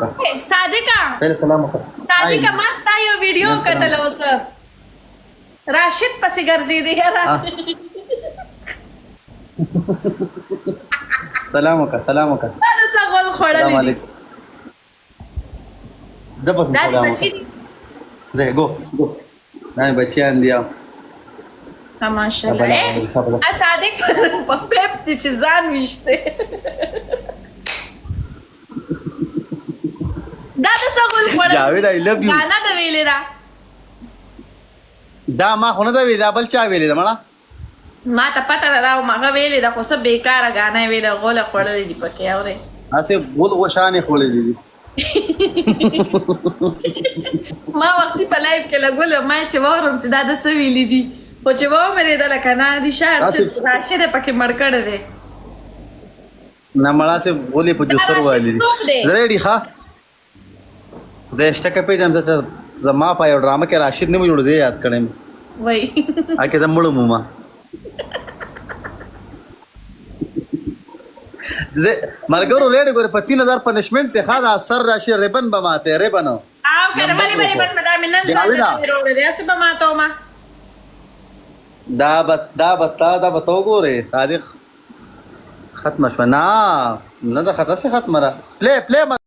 वकळा सादिका पहिले सलाम वकळा सादिका मस्त आयो व्हिडिओ कतलो सर राशिद पसी गर्जी दे यार सलाम वकळा बड़ा सगोल खोड़ली दी जबस दादी सलाम बच्ची वकळा जे गो नाही बच्ची आण दिया माशाल्लाह सादिक पेप तिची जान विशते दादा सगोल खोड़ली जावेद आई लव यू गाना दा वेलेरा दा मा होना दा वेदा बल चा वेले मला मा ता पता राव मा वेले दा को सब बेकार गाना वेले गोला खोड़ली दी पके आवरे असे बोल वशाने खोले दीदी ما وقتی په لایف کې لګول ما چې وورم چې دا د سویلې دي خو چې و مې دل کنه دي شهر چې راشد پکې مړکړه دي ना मला से बोले पण दुसर वाली रेडी खा देश टके पे जमचा जमा पाय ड्रामा के राशिद ने मुझे दे याद करने वही आके जमळू मुमा जे मला गौरव रेडी गोरे 3000 पनिशमेंट ते खादा सर राशि रेबन बमाते रेबन आओ करे बरी बरी पण मदा मिनन रोड दे असं बमातो मा دا بتاو गोरे तारीख ختم شو نه نه دا خطا سي ختمه را پلی